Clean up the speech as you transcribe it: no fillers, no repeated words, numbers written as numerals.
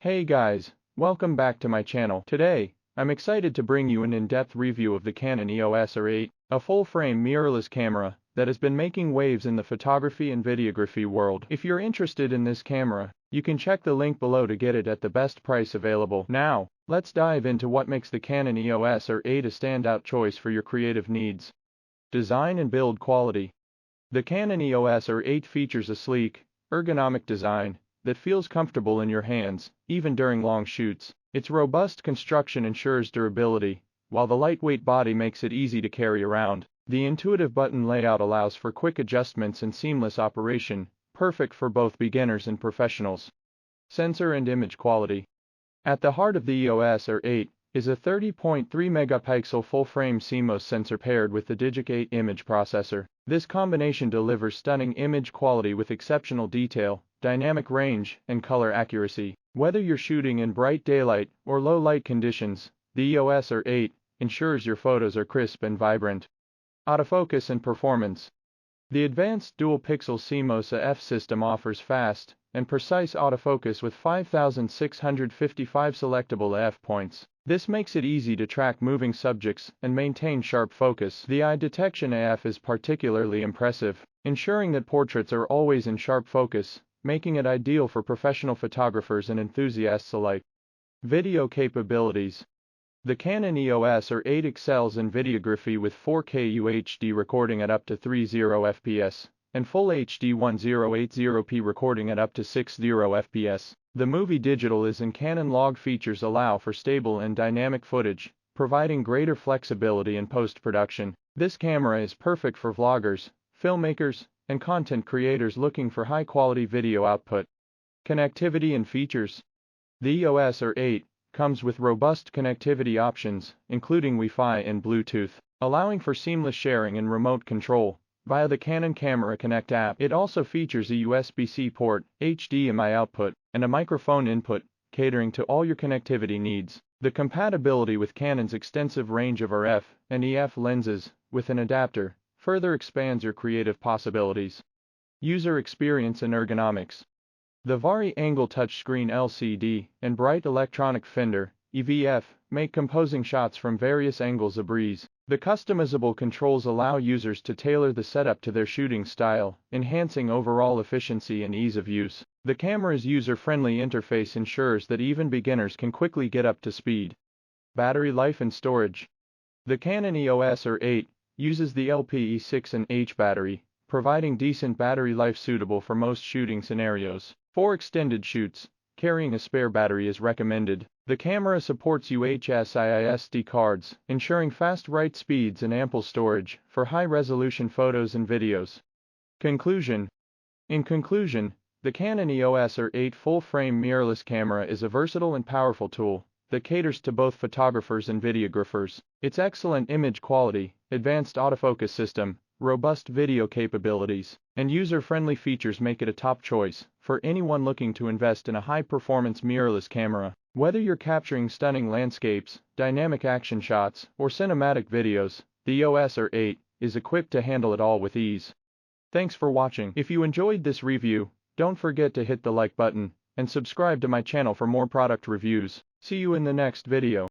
Hey guys, welcome back to my channel. Today, I'm excited to bring you an in-depth review of the Canon EOS R8, a full-frame mirrorless camera that has been making waves in the photography and videography world. If you're interested in this camera, you can check the link below to get it at the best price available. Now, let's dive into what makes the Canon EOS R8 a standout choice for your creative needs. Design and build quality. The Canon EOS R8 features a sleek, ergonomic design that feels comfortable in your hands, even during long shoots. Its robust construction ensures durability, while the lightweight body makes it easy to carry around. The intuitive button layout allows for quick adjustments and seamless operation, perfect for both beginners and professionals. Sensor and image quality. At the heart of the EOS R8 is a 30.3 megapixel full-frame CMOS sensor paired with the DIGIC 8 image processor. This combination delivers stunning image quality with exceptional detail, dynamic range, and color accuracy. Whether you're shooting in bright daylight or low light conditions, the EOS R8 ensures your photos are crisp and vibrant. Autofocus and performance. The advanced dual-pixel CMOS AF system offers fast and precise autofocus with 5,655 selectable AF points. This makes it easy to track moving subjects and maintain sharp focus. The eye detection AF is particularly impressive, ensuring that portraits are always in sharp focus, making it ideal for professional photographers and enthusiasts alike. Video capabilities. The Canon EOS R8 excels in videography with 4K UHD recording at up to 30 fps, and Full HD 1080p recording at up to 60 fps. The movie digital is and Canon log features allow for stable and dynamic footage, providing greater flexibility in post-production. This camera is perfect for vloggers, filmmakers, and content creators looking for high-quality video output. Connectivity and features. The EOS R8 comes with robust connectivity options, including Wi-Fi and Bluetooth, allowing for seamless sharing and remote control via the Canon Camera Connect app. It also features a USB-C port, HDMI output, and a microphone input, catering to all your connectivity needs. The compatibility with Canon's extensive range of RF and EF lenses with an adapter further expands your creative possibilities. User experience and ergonomics. The vari-angle touchscreen LCD and bright electronic fender (EVF) make composing shots from various angles a breeze. The customizable controls allow users to tailor the setup to their shooting style, enhancing overall efficiency and ease of use. The camera's user-friendly interface ensures that even beginners can quickly get up to speed. Battery life and storage. The Canon EOS R8 uses the LPE6H battery, providing decent battery life suitable for most shooting scenarios. For extended shoots, carrying a spare battery is recommended. The camera supports UHS-II SD cards, ensuring fast write speeds and ample storage for high-resolution photos and videos. Conclusion. In conclusion, the Canon EOS R8 full-frame mirrorless camera is a versatile and powerful tool that caters to both photographers and videographers. Its excellent image quality, advanced autofocus system, robust video capabilities, and user-friendly features make it a top choice for anyone looking to invest in a high-performance mirrorless camera. Whether you're capturing stunning landscapes, dynamic action shots, or cinematic videos, the EOS R8 is equipped to handle it all with ease. Thanks for watching. If you enjoyed this review, don't forget to hit the like button and subscribe to my channel for more product reviews. See you in the next video.